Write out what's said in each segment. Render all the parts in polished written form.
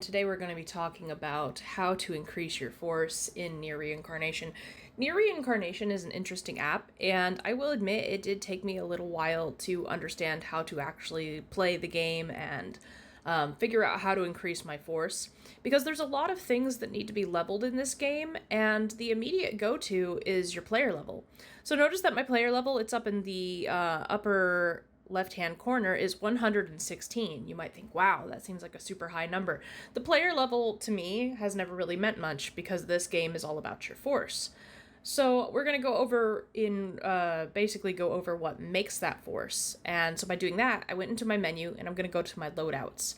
today we're going to be talking about how to increase your force in NieR Reincarnation. NieR Reincarnation is an interesting app, and I will admit it did take me a little while to understand how to actually play the game and figure out how to increase my force, because there's a lot of things that need to be leveled in this game, and the immediate go-to is your player level. So notice that my player level, it's up in the upper left-hand corner, is 116. You might think, wow, that seems like a super high number. The player level, to me, has never really meant much because this game is all about your force. So we're going to go over basically go over what makes that force. And so by doing that, I went into my menu and I'm going to go to my loadouts.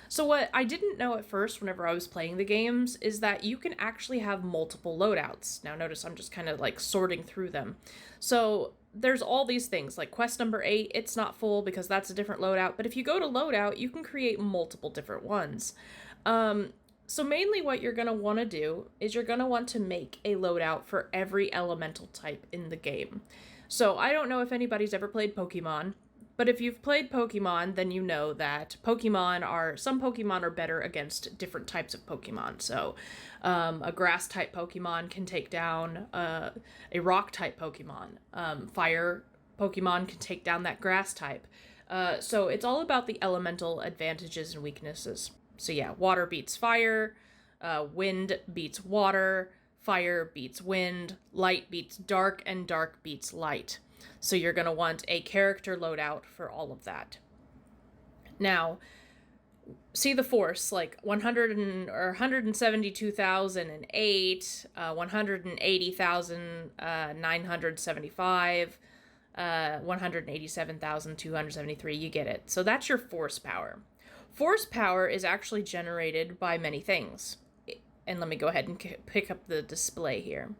So what I didn't know at first whenever I was playing the games is that you can actually have multiple loadouts. Now notice I'm just kind of like sorting through them. So there's all these things, like quest number 8, it's not full because that's a different loadout, but if you go to loadout, you can create multiple different ones. So mainly what you're going to want to do is you're going to want to make a loadout for every elemental type in the game. So I don't know if anybody's ever played Pokemon, but if you've played Pokemon, then you know that some Pokemon are better against different types of Pokemon. So a grass-type Pokemon can take down a rock-type Pokemon. Fire Pokemon can take down that grass-type. So it's all about the elemental advantages and weaknesses. So yeah, water beats fire, wind beats water, fire beats wind, light beats dark, and dark beats light. So you're going to want a character loadout for all of that. Now, see the force, like 172,008, 180,975, 187,273, you get it. So that's your force power. Force power is actually generated by many things. And let me go ahead and pick up the display here.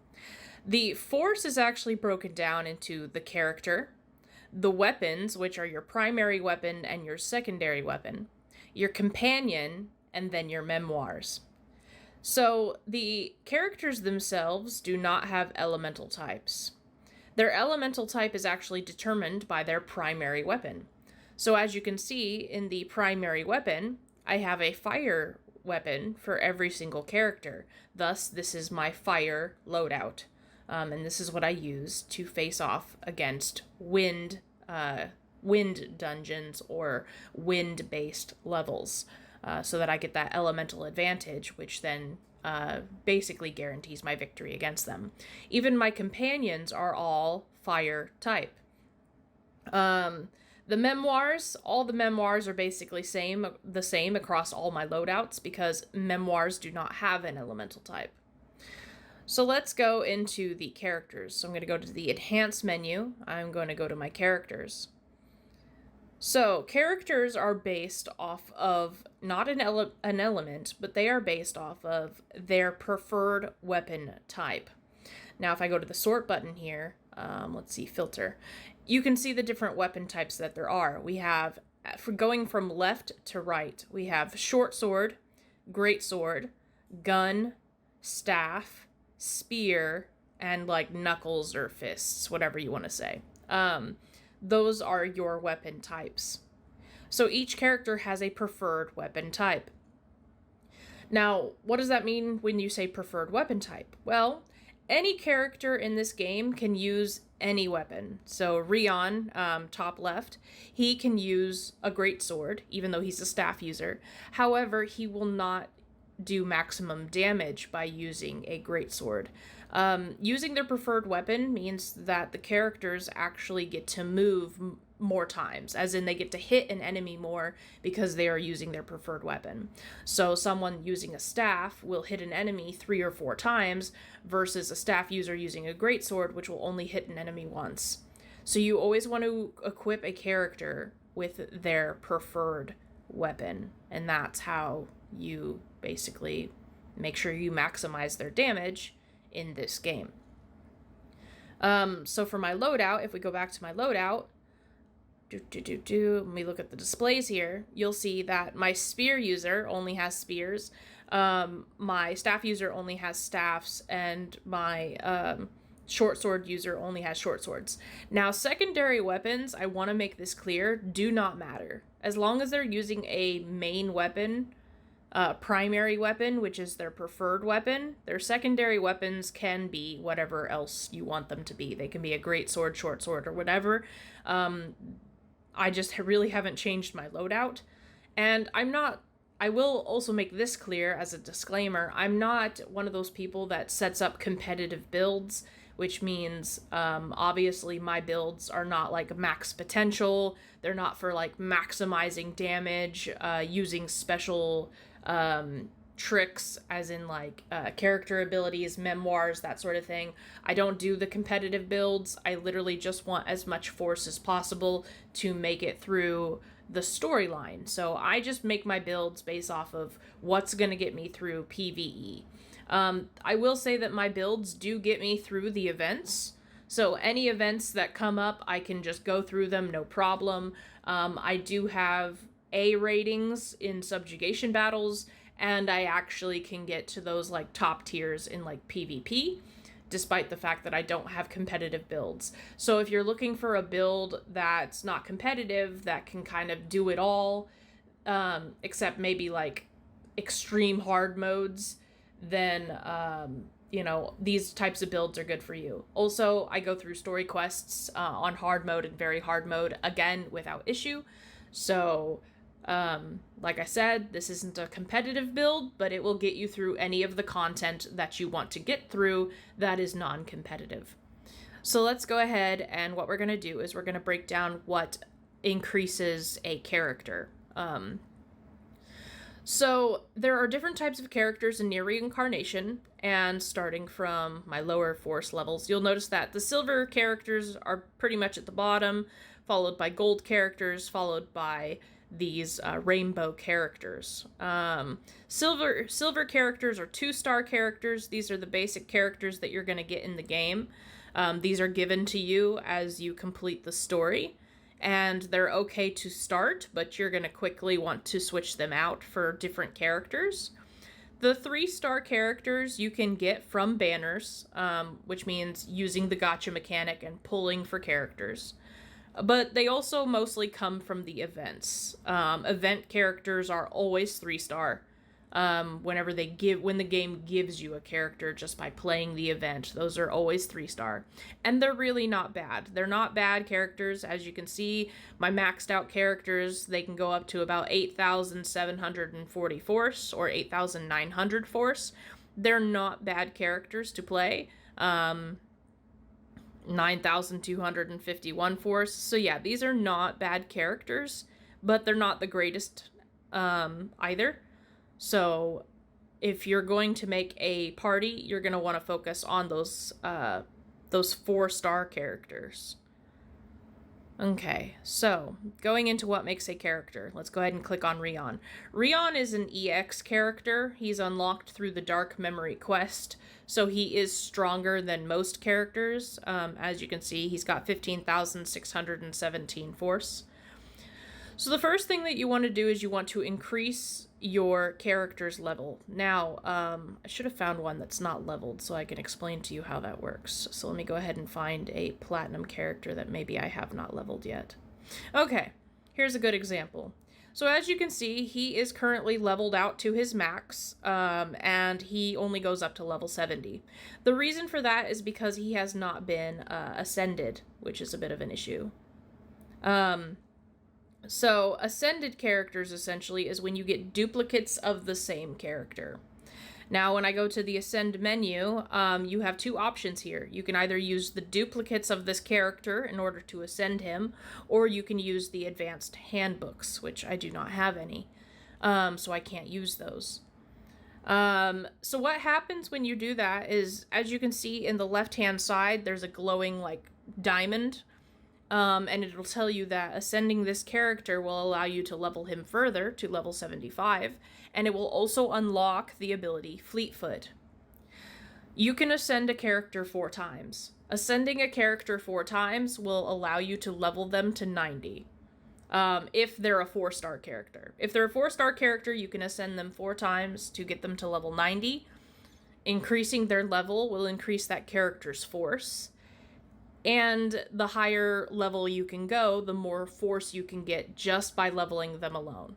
The force is actually broken down into the character, the weapons, which are your primary weapon and your secondary weapon, your companion, and then your memoirs. So the characters themselves do not have elemental types. Their elemental type is actually determined by their primary weapon. So as you can see in the primary weapon, I have a fire weapon for every single character. Thus, this is my fire loadout. And this is what I use to face off against wind dungeons or wind-based levels, so that I get that elemental advantage, which then basically guarantees my victory against them. Even my companions are all fire type. The memoirs, all the memoirs are basically the same across all my loadouts because memoirs do not have an elemental type. So let's go into the characters. So I'm going to go to the enhance menu. I'm going to go to my characters. So characters are based off of not an element, but they are based off of their preferred weapon type. Now if I go to the sort button here, let's see, filter, you can see the different weapon types that there are. We have, for going from left to right, we have short sword, great sword, gun, staff, spear, and like knuckles or fists, whatever you want to say. Those are your weapon types. So each character has a preferred weapon type. Now, what does that mean when you say preferred weapon type? Well, any character in this game can use any weapon. So Rion, top left, he can use a greatsword, even though he's a staff user. However, he will not do maximum damage by using a greatsword. Using their preferred weapon means that the characters actually get to move more times, as in they get to hit an enemy more because they are using their preferred weapon. So someone using a staff will hit an enemy 3 or 4 times versus a staff user using a greatsword, which will only hit an enemy once. So you always want to equip a character with their preferred weapon, and that's how you basically make sure you maximize their damage in this game. So for my loadout, if we go back to my loadout, when we look at the displays here, you'll see that my spear user only has spears, my staff user only has staffs, and my short sword user only has short swords. Now, secondary weapons, I want to make this clear, do not matter. As long as they're using a main weapon, primary weapon, which is their preferred weapon. Their secondary weapons can be whatever else you want them to be. They can be a great sword, short sword, or whatever. I just really haven't changed my loadout. And I will also make this clear as a disclaimer, I'm not one of those people that sets up competitive builds, which means obviously my builds are not like max potential. They're not for like maximizing damage, using special tricks as in like character abilities, memoirs, that sort of thing. I don't do the competitive builds. I literally just want as much force as possible to make it through the storyline. So I just make my builds based off of what's going to get me through PvE. I will say that my builds do get me through the events. So any events that come up, I can just go through them, no problem. I do have A ratings in subjugation battles, and I actually can get to those like top tiers in like PvP, despite the fact that I don't have competitive builds. So if you're looking for a build that's not competitive, that can kind of do it all, except maybe like extreme hard modes, then, these types of builds are good for you. Also, I go through story quests on hard mode and very hard mode, again, without issue. So, like I said, this isn't a competitive build, but it will get you through any of the content that you want to get through that is non-competitive. So let's go ahead, and what we're going to do is we're going to break down what increases a character. So there are different types of characters in NieR Reincarnation, and starting from my lower force levels, you'll notice that the silver characters are pretty much at the bottom, followed by gold characters, followed by these rainbow characters. Silver characters are 2-star characters. These are the basic characters that you're going to get in the game. These are given to you as you complete the story, and they're okay to start, but you're going to quickly want to switch them out for different characters. The 3-star characters you can get from banners, which means using the gacha mechanic and pulling for characters. But they also mostly come from the events. Event characters are always 3-star. When the game gives you a character just by playing the event, those are always 3-star. And they're really not bad. They're not bad characters. As you can see, my maxed out characters, they can go up to about 8,740 force or 8,900 force. They're not bad characters to play. 9,251 force. So yeah, these are not bad characters, but they're not the greatest either. So if you're going to make a party, you're going to want to focus on those 4-star characters. Okay, so going into what makes a character, let's go ahead and click on Rion. Rion is an EX character. He's unlocked through the Dark Memory quest, so he is stronger than most characters. As you can see, he's got 15,617 force. So the first thing that you want to do is you want to increase your character's level. Now, I should have found one that's not leveled so I can explain to you how that works. So let me go ahead and find a platinum character that maybe I have not leveled yet. Okay, here's a good example. So as you can see, he is currently leveled out to his max, and he only goes up to level 70. The reason for that is because he has not been ascended, which is a bit of an issue. So, ascended characters, essentially, is when you get duplicates of the same character. Now, when I go to the Ascend menu, you have 2 options here. You can either use the duplicates of this character in order to ascend him, or you can use the advanced handbooks, which I do not have any, so I can't use those. So what happens when you do that is, as you can see in the left-hand side, there's a glowing, like, diamond, and it'll tell you that ascending this character will allow you to level him further to level 75, and it will also unlock the ability Fleetfoot. You can ascend a character 4 times. Ascending a character 4 times will allow you to level them to 90, if they're a 4-star character. If they're a 4-star character, you can ascend them 4 times to get them to level 90. Increasing their level will increase that character's force. And the higher level you can go, the more force you can get just by leveling them alone.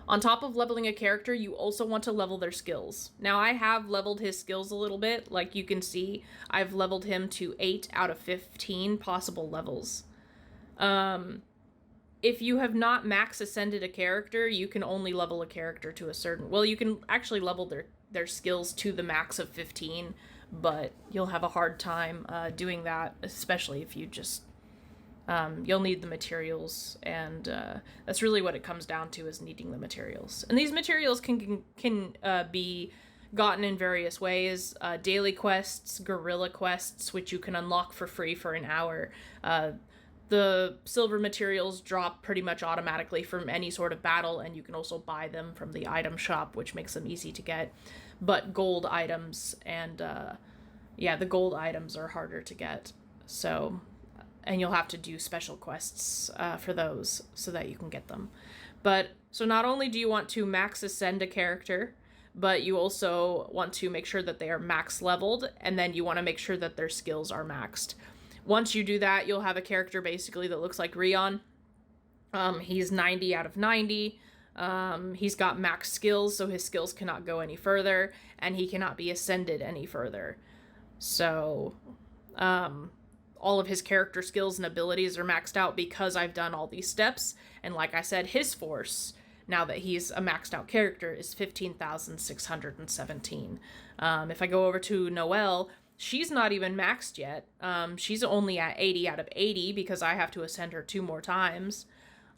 On top of leveling a character, you also want to level their skills. Now, I have leveled his skills a little bit. Like you can see, I've leveled him to 8 out of 15 possible levels. If you have not max ascended a character, you can only level a character to a certain... Well, you can actually level their skills to the max of 15, but you'll have a hard time doing that, especially if you just... you'll need the materials, and that's really what it comes down to, is needing the materials. And these materials can be gotten in various ways. Daily quests, guerrilla quests, which you can unlock for free for an hour. The silver materials drop pretty much automatically from any sort of battle, and you can also buy them from the item shop, which makes them easy to get. But gold items and, the gold items are harder to get. So... and you'll have to do special quests for those so that you can get them. But, so not only do you want to max ascend a character, but you also want to make sure that they are max leveled, and then you want to make sure that their skills are maxed. Once you do that, you'll have a character basically that looks like Rion. He's 90 out of 90. He's got max skills, so his skills cannot go any further, and he cannot be ascended any further. So, all of his character skills and abilities are maxed out because I've done all these steps. And like I said, his force, now that he's a maxed out character, is 15,617. If I go over to Noelle, she's not even maxed yet. She's only at 80 out of 80 because I have to ascend her 2 more times.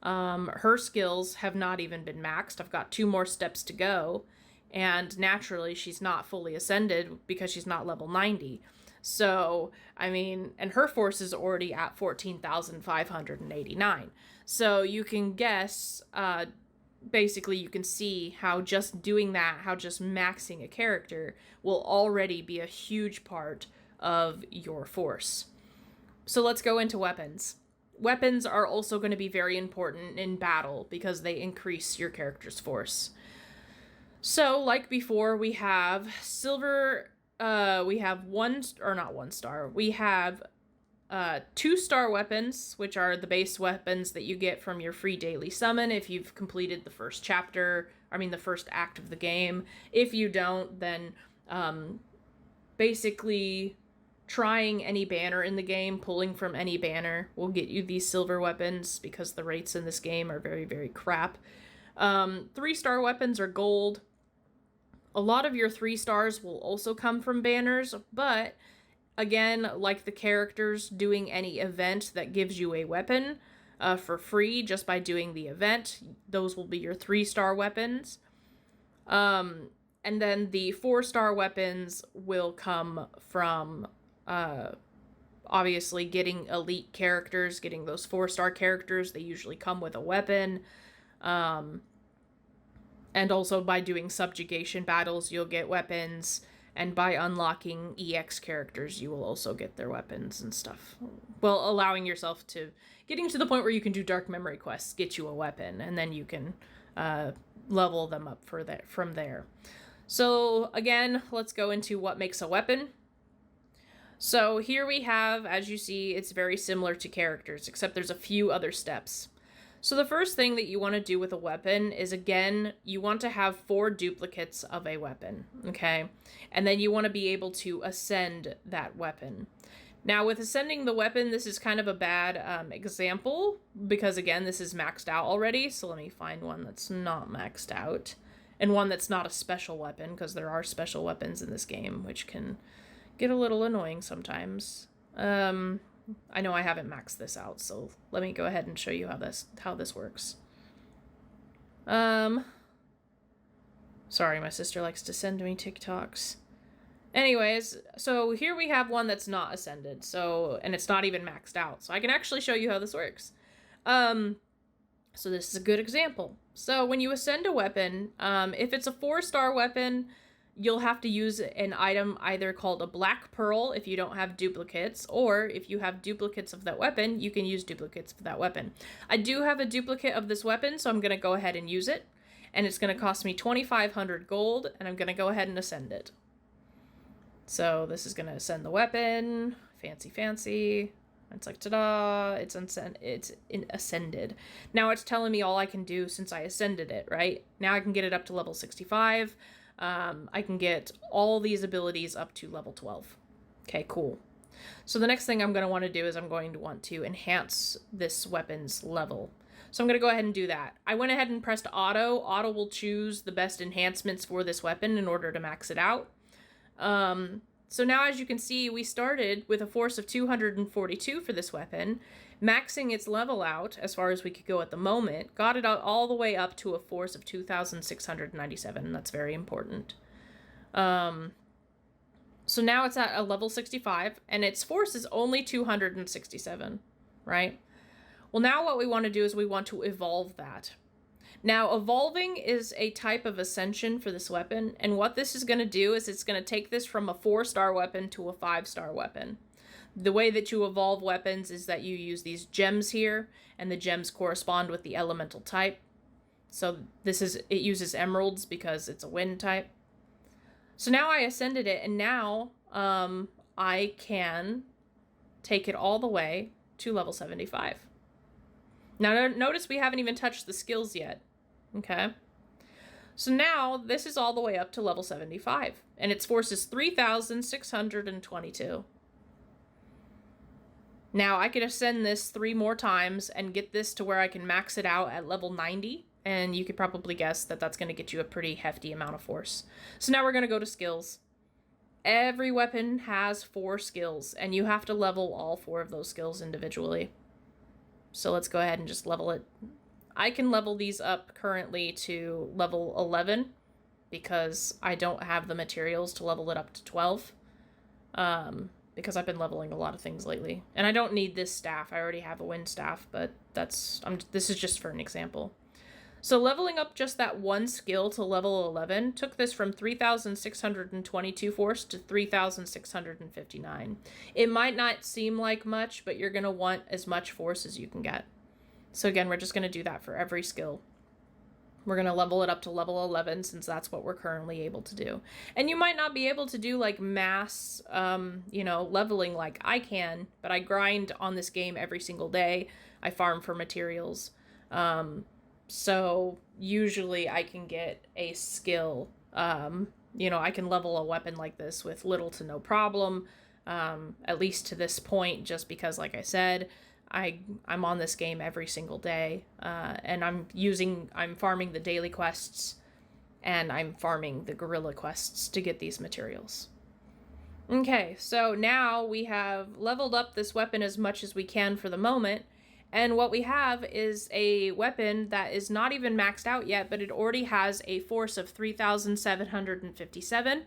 Her skills have not even been maxed. I've got 2 more steps to go. And naturally, she's not fully ascended because she's not level 90. So, I mean, and her force is already at 14,589. So you can guess, basically you can see how just doing that, how just maxing a character will already be a huge part of your force. So let's go into weapons. Weapons are also going to be very important in battle because they increase your character's force. So, like before, we have silver... we have we have 2-star weapons, which are the base weapons that you get from your free daily summon if you've completed the first the first act of the game. If you don't, then basically trying any banner in the game, pulling from any banner, will get you these silver weapons because the rates in this game are very, very crap. 3-star weapons are gold. A lot of your 3 stars will also come from banners, but again, like the characters, doing any event that gives you a weapon for free just by doing the event, those will be your 3-star weapons. And then the 4-star weapons will come from obviously getting elite characters, getting those 4-star characters. They usually come with a weapon. And also by doing subjugation battles, you'll get weapons. And by unlocking EX characters, you will also get their weapons and stuff. Well, allowing yourself to... Getting to the point where you can do dark memory quests, get you a weapon. And then you can level them up from there. So, again, let's go into what makes a weapon. So here we have, as you see, it's very similar to characters, except there's a few other steps. So the first thing that you want to do with a weapon is, again, you want to have 4 duplicates of a weapon, okay? And then you want to be able to ascend that weapon. Now, with ascending the weapon, this is kind of a bad example, because, again, this is maxed out already. So let me find one that's not maxed out, and one that's not a special weapon, because there are special weapons in this game, which can get a little annoying sometimes. I know I haven't maxed this out, so let me go ahead and show you how this works. Sorry, my sister likes to send me TikToks. Anyways, so here we have one that's not ascended, and it's not even maxed out, so I can actually show you how this works. So this is a good example. So when you ascend a weapon, if it's a 4-star weapon, you'll have to use an item either called a black pearl if you don't have duplicates, or if you have duplicates of that weapon, you can use duplicates of that weapon. I do have a duplicate of this weapon, so I'm going to go ahead and use it, and it's going to cost me 2,500 gold, and I'm going to go ahead and ascend it. So this is going to ascend the weapon, fancy. It's like, ta-da, it's ascended. Now it's telling me all I can do since I ascended it, right? Now I can get it up to level 65. I can get all these abilities up to level 12. Okay, cool. So the next thing I'm going to want to do is I'm going to want to enhance this weapon's level. So I'm going to go ahead and do that. I went ahead and pressed auto. Auto will choose the best enhancements for this weapon in order to max it out. So now, as you can see, we started with a force of 242 for this weapon, maxing its level out as far as we could go at the moment, got it out all the way up to a force of 2,697. That's very important. So now it's at a level 65, and its force is only 267, right? Well, now what we want to do is we want to evolve that. Now, evolving is a type of ascension for this weapon, and what this is going to do is it's going to take this from a 4-star weapon to a 5-star weapon. The way that you evolve weapons is that you use these gems here, and the gems correspond with the elemental type. So it uses emeralds because it's a wind type. So now I ascended it, and now I can take it all the way to level 75. Now, notice we haven't even touched the skills yet. Okay. So now this is all the way up to level 75, and its force is 3,622. Now I could ascend this 3 more times and get this to where I can max it out at level 90, and you could probably guess that that's going to get you a pretty hefty amount of force. So now we're going to go to skills. Every weapon has 4 skills, and you have to level all 4 of those skills individually. So let's go ahead and just level it. I can level these up currently to level 11 because I don't have the materials to level it up to 12. Because I've been leveling a lot of things lately. And I don't need this staff. I already have a wind staff, but this is just for an example. So leveling up just that one skill to level 11 took this from 3,622 force to 3,659. It might not seem like much, but you're going to want as much force as you can get. So again, we're just going to do that for every skill. We're going to level it up to level 11 since that's what we're currently able to do. And you might not be able to do like mass, leveling like I can, but I grind on this game every single day. I farm for materials. So usually I can get a skill, I can level a weapon like this with little to no problem, at least to this point, just because, like I said, I'm on this game every single day, and I'm farming the daily quests, and I'm farming the guerrilla quests to get these materials. Okay, so now we have leveled up this weapon as much as we can for the moment, and what we have is a weapon that is not even maxed out yet, but it already has a force of 3,757,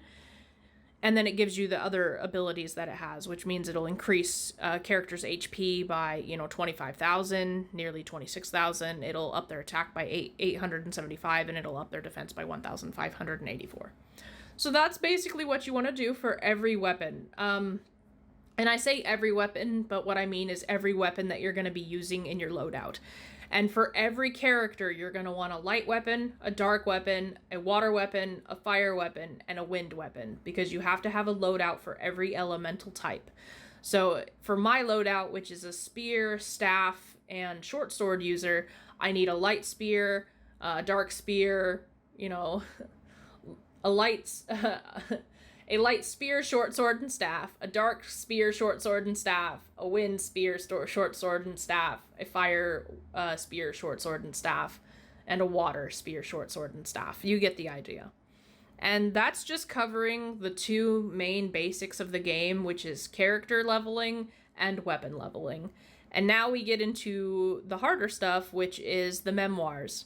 and then it gives you the other abilities that it has, which means it'll increase characters' HP by, 25,000, nearly 26,000. It'll up their attack by 875, and it'll up their defense by 1,584. So that's basically what you want to do for every weapon. And I say every weapon, but what I mean is every weapon that you're going to be using in your loadout. And for every character, you're going to want a light weapon, a dark weapon, a water weapon, a fire weapon, and a wind weapon, because you have to have a loadout for every elemental type. So for my loadout, which is a spear, staff, and short sword user, I need a light spear, a dark spear, a light spear, short sword, and staff, a dark spear, short sword, and staff, a wind spear, short sword, and staff, a fire spear, short sword, and staff, and a water spear, short sword, and staff. You get the idea. And that's just covering the 2 main basics of the game, which is character leveling and weapon leveling. And now we get into the harder stuff, which is the memoirs.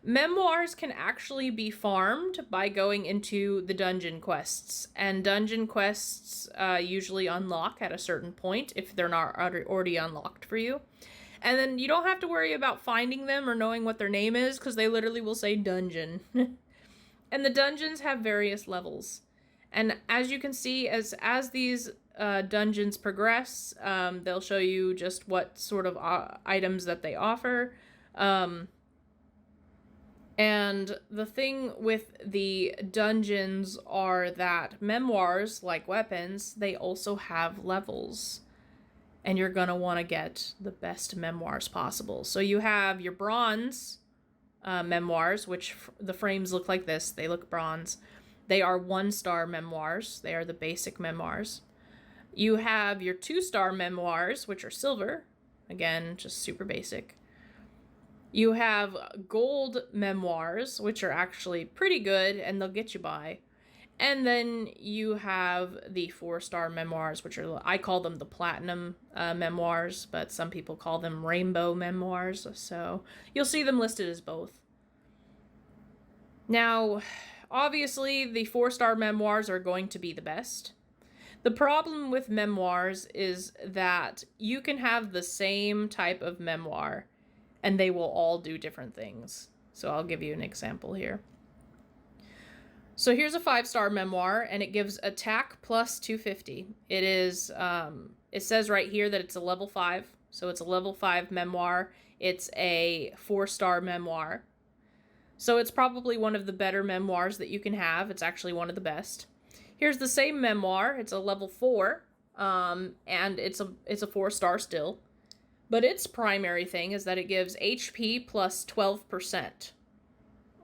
Memoirs can actually be farmed by going into the dungeon quests, and dungeon quests usually unlock at a certain point if they're not already unlocked for you. And then you don't have to worry about finding them or knowing what their name is, because they literally will say dungeon. And the dungeons have various levels. And as you can see, as these dungeons progress, they'll show you just what sort of items that they offer. And the thing with the dungeons are that memoirs, like weapons, they also have levels. and you're going to want to get the best memoirs possible. So you have your bronze memoirs, which the frames look like this. They look bronze. They are 1-star memoirs. They are the basic memoirs. You have your 2-star memoirs, which are silver. Again, just super basic. You have gold memoirs, which are actually pretty good, and they'll get you by. And then you have the 4-star memoirs, which are, I call them the platinum memoirs, but some people call them rainbow memoirs. So you'll see them listed as both. Now, obviously, the 4-star memoirs are going to be the best. The problem with memoirs is that you can have the same type of memoir, and they will all do different things. So I'll give you an example here. So here's a 5-star memoir, and it gives attack plus 250. It is, it says right here that it's a level 5. So it's a level 5 memoir. It's a 4-star memoir. So it's probably one of the better memoirs that you can have. It's actually one of the best. Here's the same memoir. It's a level 4, and it's a 4-star still. But its primary thing is that it gives HP plus 12%.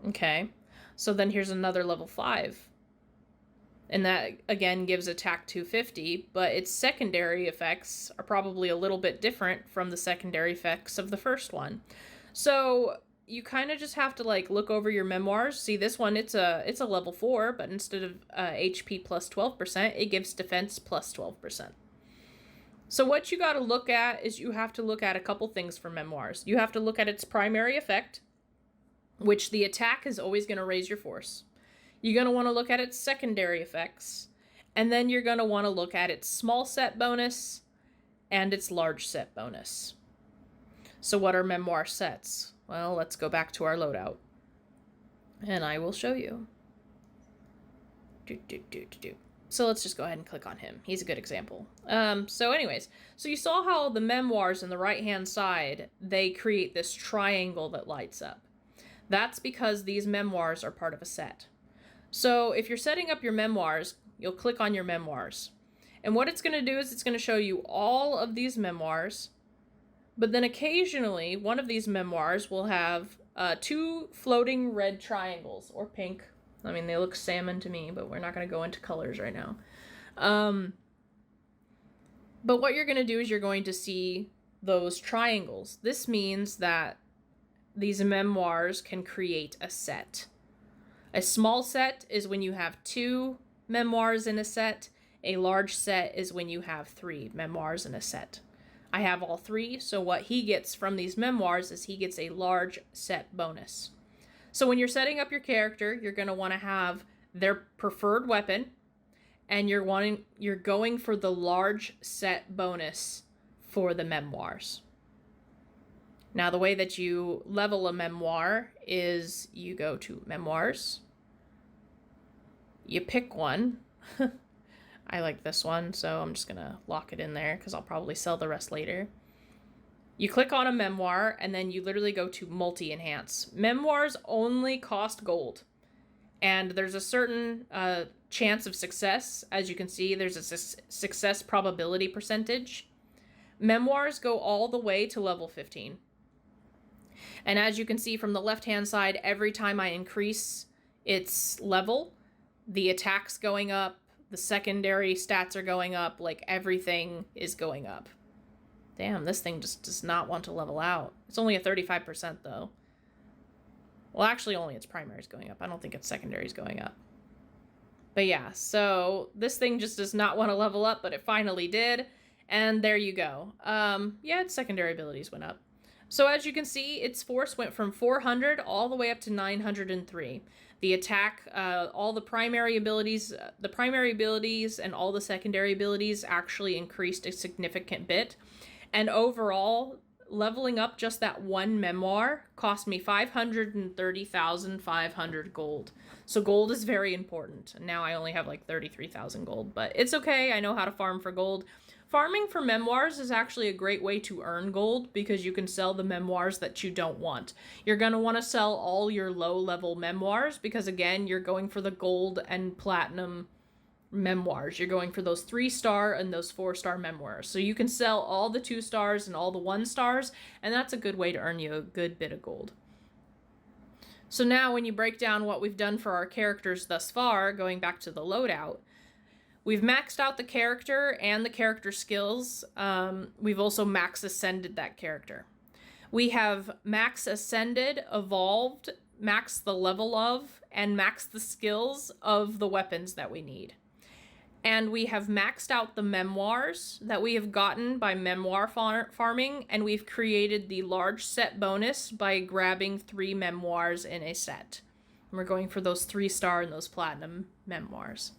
Okay. So then here's another level 5. And that, again, gives attack 250, but its secondary effects are probably a little bit different from the secondary effects of the first one. So you kind of just have to, like, look over your memoirs. See, this one, it's a level 4, but instead of HP plus 12%, it gives defense plus 12%. So what you got to look at is you have to look at a couple things for memoirs. You have to look at its primary effect, which the attack is always going to raise your force. You're going to want to look at its secondary effects, and then you're going to want to look at its small set bonus and its large set bonus. So what are memoir sets? Well, let's go back to our loadout, and I will show you. So let's just go ahead and click on him. He's a good example. So anyways, so you saw how the memoirs on the right-hand side, they create this triangle that lights up. That's because these memoirs are part of a set. So if you're setting up your memoirs, you'll click on your memoirs. And what it's going to do is it's going to show you all of these memoirs, but then occasionally one of these memoirs will have 2 floating red triangles, or pink. I mean, they look salmon to me, but we're not going to go into colors right now. But what you're going to do is you're going to see those triangles. This means that these memoirs can create a set. A small set is when you have 2 memoirs in a set. A large set is when you have 3 memoirs in a set. I have all 3, so what he gets from these memoirs is he gets a large set bonus. So when you're setting up your character, you're going to want to have their preferred weapon, and you're going for the large set bonus for the memoirs. Now, the way that you level a memoir is you go to memoirs, you pick one. I like this one, so I'm just going to lock it in there because I'll probably sell the rest later. You click on a memoir, and then you literally go to multi-enhance. Memoirs only cost gold, and there's a certain chance of success. As you can see, there's a success probability percentage. Memoirs go all the way to level 15. And as you can see from the left-hand side, every time I increase its level, the attack's going up, the secondary stats are going up, like everything is going up. Damn, this thing just does not want to level out. It's only a 35% though. Well, actually only its primary is going up. I don't think its secondary is going up. But yeah, so this thing just does not want to level up, but it finally did. And there you go. Yeah, its secondary abilities went up. So as you can see, its force went from 400 all the way up to 903. The attack, all the primary abilities and all the secondary abilities actually increased a significant bit. And overall, leveling up just that one memoir cost me 530,500 gold. So gold is very important. Now I only have like 33,000 gold, but it's okay. I know how to farm for gold. Farming for memoirs is actually a great way to earn gold because you can sell the memoirs that you don't want. You're going to want to sell all your low-level memoirs because, again, you're going for the gold and platinum memoirs. You're going for those 3-star and those 4-star memoirs. So you can sell all the 2 stars and all the 1 stars, and that's a good way to earn you a good bit of gold. So now when you break down what we've done for our characters thus far, going back to the loadout, we've maxed out the character and the character skills. We've also max ascended that character. We have max ascended, evolved, maxed the level of, and maxed the skills of the weapons that we need. And we have maxed out the memoirs that we have gotten by memoir farming, and we've created the large set bonus by grabbing 3 memoirs in a set. And we're going for those 3-star and those platinum memoirs.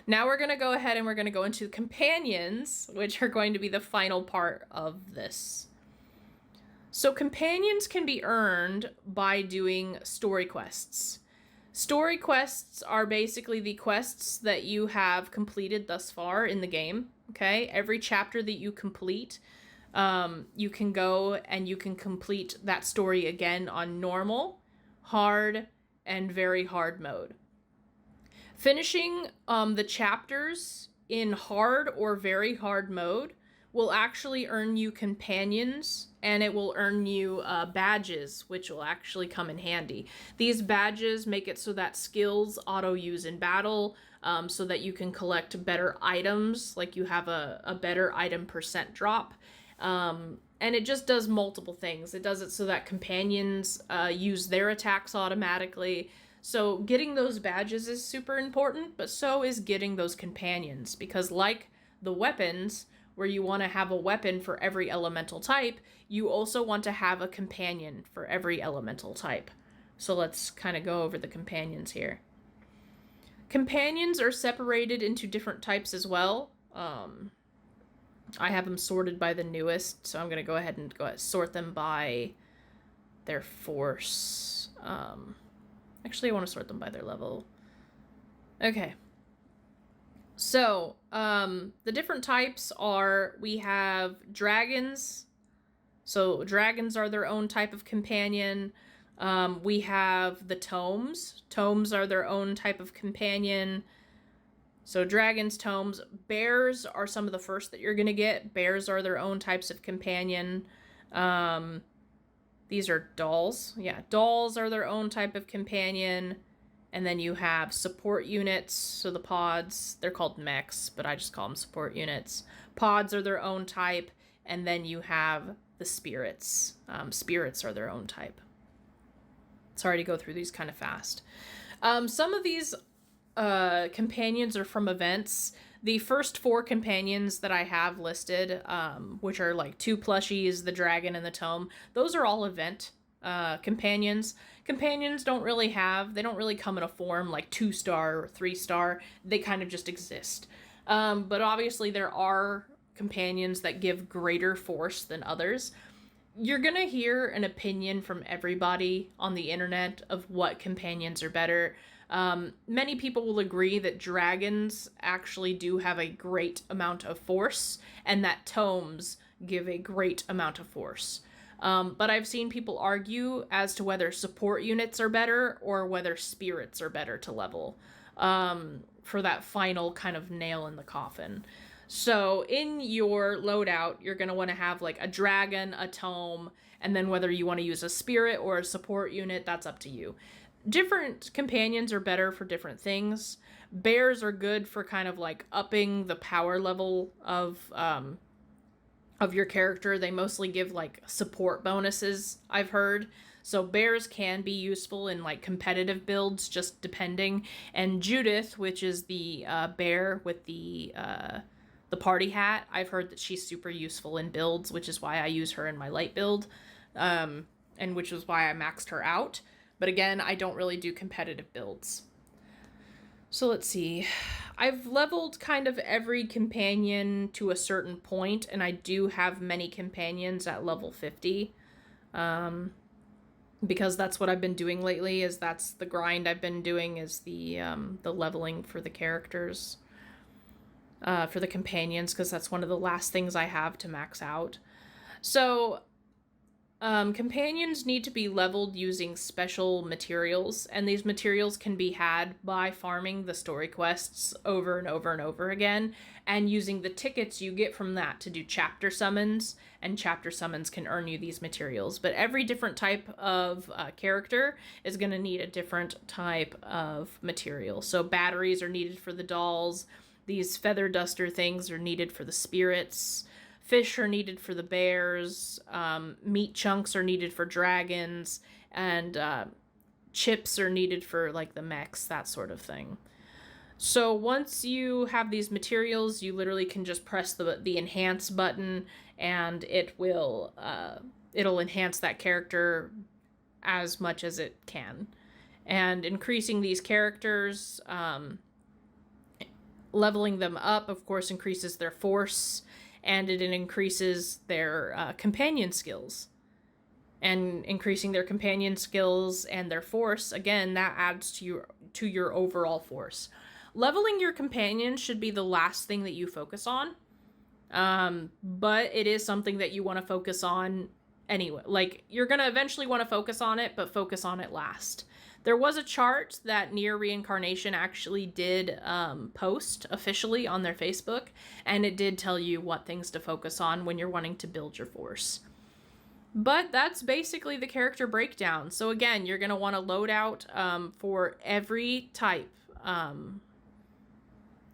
Now we're going to go ahead and we're going to go into companions, which are going to be the final part of this. So companions can be earned by doing story quests. Story quests are basically the quests that you have completed thus far in the game, okay? Every chapter that you complete, you can go and you can complete that story again on normal, hard, and very hard mode. Finishing the chapters in hard or very hard mode will actually earn you companions, and it will earn you badges, which will actually come in handy. These badges make it so that skills auto-use in battle, so that you can collect better items, like you have a better item percent drop. And it just does multiple things. It does it so that companions use their attacks automatically. So getting those badges is super important, but so is getting those companions, because like the weapons, where you want to have a weapon for every elemental type, you also want to have a companion for every elemental type. So let's kind of go over the companions here. Companions are separated into different types as well. I have them sorted by the newest, so I'm going to go ahead and sort them by their force. Actually, I want to sort them by their level. Okay. So, the different types are, we have dragons. So dragons are their own type of companion. We have the tomes. Tomes are their own type of companion. So dragons, tomes. Bears are some of the first that you're going to get. Bears are their own types of companion. These are dolls. Yeah, dolls are their own type of companion. And then you have support units, so the pods, they're called mechs, but I just call them support units. Pods are their own type, and then you have the spirits. Spirits are their own type. Sorry to go through these kind of fast. Some of these companions are from events. The first 4 companions that I have listed, which are like 2 plushies, the dragon, and the tome, those are all event companions. Companions don't really come in a form like 2-star or 3-star. They kind of just exist. But obviously there are companions that give greater force than others. You're gonna hear an opinion from everybody on the internet of what companions are better. Many people will agree that dragons actually do have a great amount of force, and that tomes give a great amount of force. But I've seen people argue as to whether support units are better or whether spirits are better to level for that final kind of nail in the coffin. So in your loadout, you're going to want to have like a dragon, a tome, and then whether you want to use a spirit or a support unit, that's up to you. Different companions are better for different things. Bears are good for kind of like upping the power level of your character. They mostly give like support bonuses, I've heard. So bears can be useful in like competitive builds, just depending. And Judith, which is the bear with the party hat, I've heard that she's super useful in builds, which is why I use her in my light build, and which is why I maxed her out. But again, I don't really do competitive builds. So let's see. I've leveled kind of every companion to a certain point, and I do have many companions at level 50. Because that's what I've been doing lately, is that's the grind I've been doing, is the leveling for the characters, for the companions, because that's one of the last things I have to max out. So Companions need to be leveled using special materials, and these materials can be had by farming the story quests over and over and over again, and using the tickets you get from that to do chapter summons, and chapter summons can earn you these materials. But every different type of character is going to need a different type of material. So batteries are needed for the dolls, these feather duster things are needed for the spirits, fish are needed for the bears, meat chunks are needed for dragons, and chips are needed for like the mechs, that sort of thing. So once you have these materials, you literally can just press the enhance button, and it will it'll enhance that character as much as it can. And increasing these characters, leveling them up, of course, increases their force, and it increases their companion skills. And increasing their companion skills and their force, again, that adds to your overall force. Leveling your companions should be the last thing that you focus on, but it is something that you want to focus on anyway. Like, you're going to eventually want to focus on it, but focus on it last. There was a chart that NieR Reincarnation actually did post officially on their Facebook, and it did tell you what things to focus on when you're wanting to build your force. But that's basically the character breakdown. So again, you're going to want to load out for every type.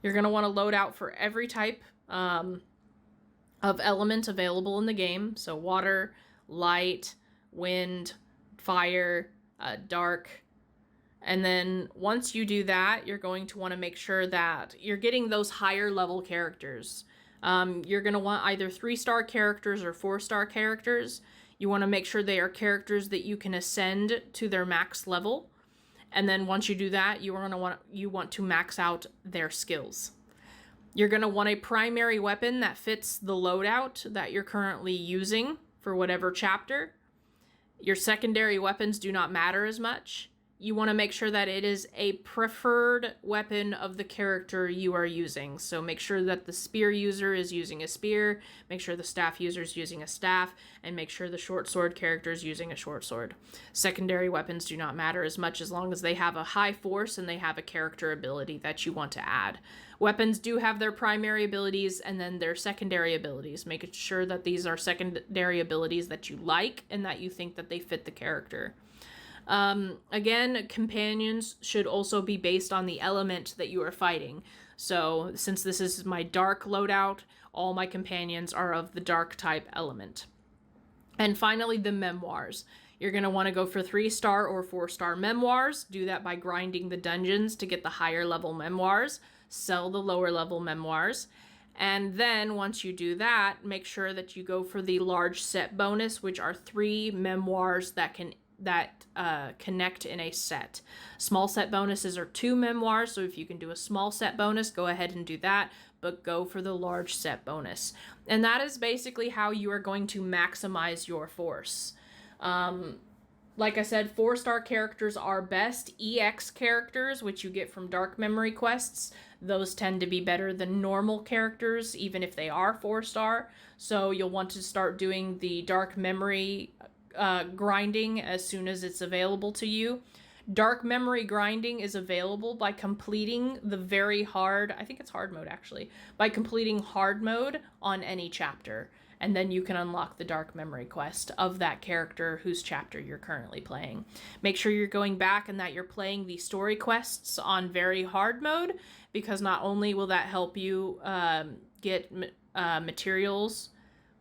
You're going to want to load out for every type of element available in the game. So water, light, wind, fire, dark. And then once you do that, you're going to want to make sure that you're getting those higher level characters. You're going to want either 3-star characters or 4-star characters. You want to make sure they are characters that you can ascend to their max level. And then once you do that, you want to max out their skills. You're going to want a primary weapon that fits the loadout that you're currently using for whatever chapter. Your secondary weapons do not matter as much. You want to make sure that it is a preferred weapon of the character you are using. So make sure that the spear user is using a spear, make sure the staff user is using a staff, and make sure the short sword character is using a short sword. Secondary weapons do not matter as much as long as they have a high force and they have a character ability that you want to add. Weapons do have their primary abilities and then their secondary abilities. Make sure that these are secondary abilities that you like and that you think that they fit the character. Again, companions should also be based on the element that you are fighting. So since this is my dark loadout, all my companions are of the dark type element. And finally, the memoirs. You're going to want to go for 3-star or 4-star memoirs. Do that by grinding the dungeons to get the higher level memoirs. Sell the lower level memoirs. And then once you do that, make sure that you go for the large set bonus, which are 3 memoirs that connect in a set. Small set bonuses are 2 memoirs, so if you can do a small set bonus, go ahead and do that, but go for the large set bonus. And that is basically how you are going to maximize your force. Like I said, 4-star characters are best. EX characters, which you get from Dark Memory quests, those tend to be better than normal characters, even if they are 4-star. So you'll want to start doing the Dark Memory grinding as soon as it's available to you. Dark Memory grinding is available by completing the very hard, I think it's hard mode actually, by completing hard mode on any chapter. And then you can unlock the Dark Memory quest of that character whose chapter you're currently playing. Make sure you're going back and that you're playing the story quests on very hard mode, because not only will that help you get materials,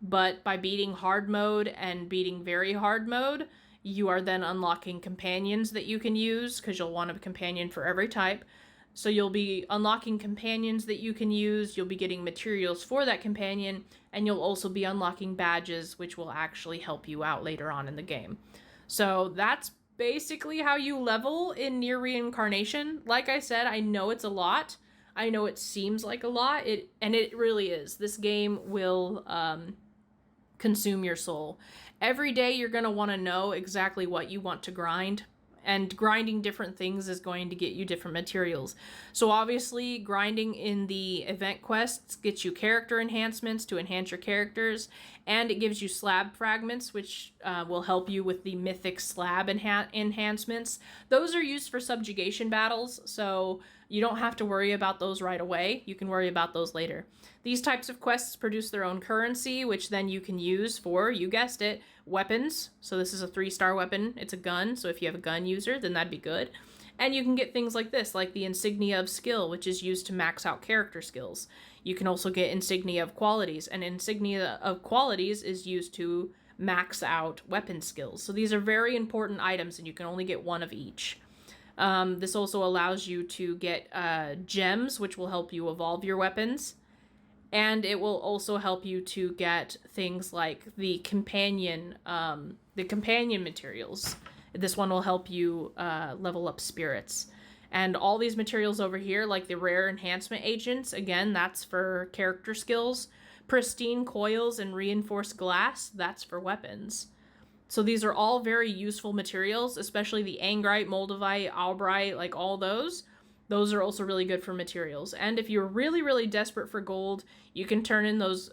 but by beating hard mode and beating very hard mode, you are then unlocking companions that you can use, because you'll want a companion for every type. So you'll be unlocking companions that you can use, you'll be getting materials for that companion, and you'll also be unlocking badges, which will actually help you out later on in the game. So that's basically how you level in NieR Reincarnation. Like I said, I know it's a lot. I know it seems like a lot, and it really is. This game will consume your soul. Every day you're going to want to know exactly what you want to grind, and grinding different things is going to get you different materials. So obviously, grinding in the event quests gets you character enhancements to enhance your characters, and it gives you slab fragments, which will help you with the mythic slab enhancements. Those are used for subjugation battles, so you don't have to worry about those right away. You can worry about those later. These types of quests produce their own currency, which then you can use for, you guessed it, weapons. So this is a 3-star weapon. It's a gun, so if you have a gun user, then that'd be good. And you can get things like this, like the insignia of skill, which is used to max out character skills. You can also get insignia of qualities, and insignia of qualities is used to max out weapon skills. So these are very important items, and you can only get one of each. This also allows you to get gems, which will help you evolve your weapons. And it will also help you to get things like the companion materials. This one will help you level up spirits. And all these materials over here, like the rare enhancement agents, again, that's for character skills. Pristine coils and reinforced glass, that's for weapons. So these are all very useful materials, especially the angrite, moldavite, albrite, like all those. Those are also really good for materials. And if you're really, really desperate for gold, you can turn in those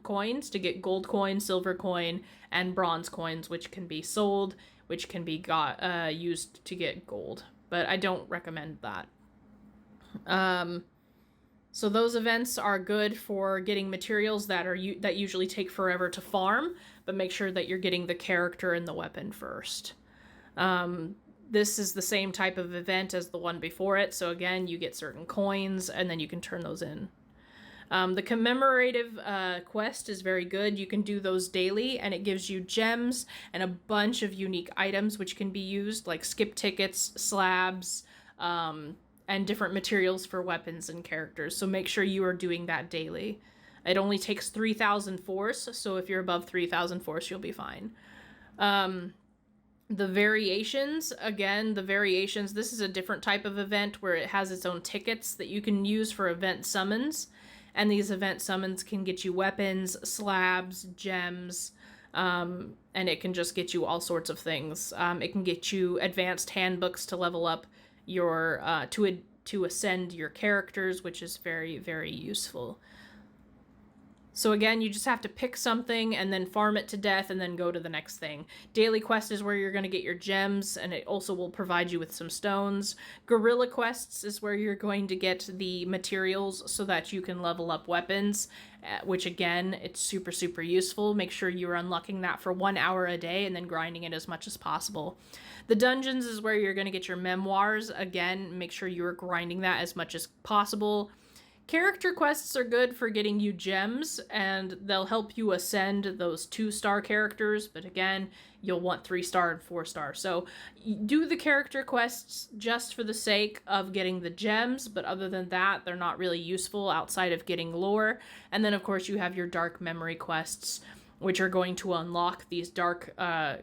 coins to get gold coin, silver coin, and bronze coins, which can be sold, which can be used to get gold. But I don't recommend that. So those events are good for getting materials that usually take forever to farm, but make sure that you're getting the character and the weapon first. This is the same type of event as the one before it, so again, you get certain coins, and then you can turn those in. The commemorative quest is very good. You can do those daily, and it gives you gems and a bunch of unique items which can be used, like skip tickets, slabs, and different materials for weapons and characters. So make sure you are doing that daily. It only takes 3,000 force, so if you're above 3,000 force, you'll be fine. The variations, again, this is a different type of event where it has its own tickets that you can use for event summons. And these event summons can get you weapons, slabs, gems, and it can just get you all sorts of things. It can get you advanced handbooks to level up your, to ascend your characters, which is very, very useful. So again, you just have to pick something and then farm it to death and then go to the next thing. Daily quest is where you're going to get your gems, and it also will provide you with some stones. Guerrilla quests is where you're going to get the materials so that you can level up weapons, which again, it's super, super useful. Make sure you're unlocking that for 1 hour a day and then grinding it as much as possible. The dungeons is where you're going to get your memoirs. Again, make sure you're grinding that as much as possible. Character quests are good for getting you gems, and they'll help you ascend those 2-star characters, but again, you'll want 3-star and 4-star. So do the character quests just for the sake of getting the gems, but other than that, they're not really useful outside of getting lore. And then, of course, you have your dark memory quests, which are going to unlock these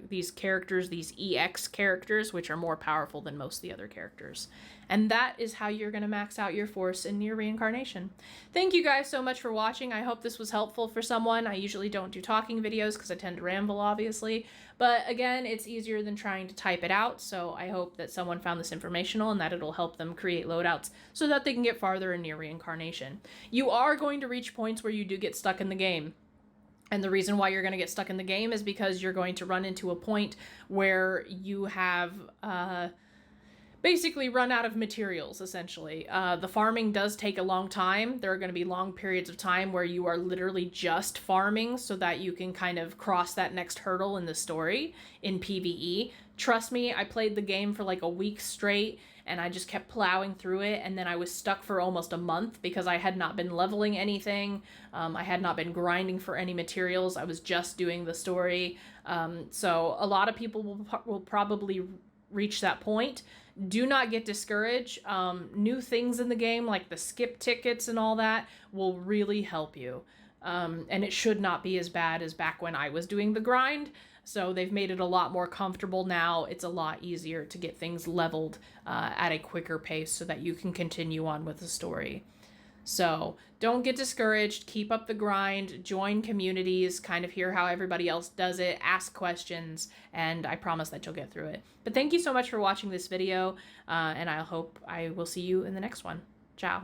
these characters, these EX characters, which are more powerful than most of the other characters. And that is how you're going to max out your force in NieR Reincarnation. Thank you guys so much for watching. I hope this was helpful for someone. I usually don't do talking videos because I tend to ramble, obviously. But again, it's easier than trying to type it out, so I hope that someone found this informational and that it'll help them create loadouts so that they can get farther in NieR Reincarnation. You are going to reach points where you do get stuck in the game. And the reason why you're going to get stuck in the game is because you're going to run into a point where you have basically run out of materials, essentially. The farming does take a long time. There are going to be long periods of time where you are literally just farming so that you can kind of cross that next hurdle in the story in PvE. Trust me, I played the game for like a week straight, and I just kept plowing through it, and then I was stuck for almost a month because I had not been leveling anything. I had not been grinding for any materials. I was just doing the story. So a lot of people will probably reach that point. Do not get discouraged. New things in the game, like the skip tickets and all that, will really help you. And it should not be as bad as back when I was doing the grind. So they've made it a lot more comfortable now. It's a lot easier to get things leveled at a quicker pace so that you can continue on with the story. So don't get discouraged, keep up the grind, join communities, kind of hear how everybody else does it, ask questions, and I promise that you'll get through it. But thank you so much for watching this video, and I hope I will see you in the next one. Ciao.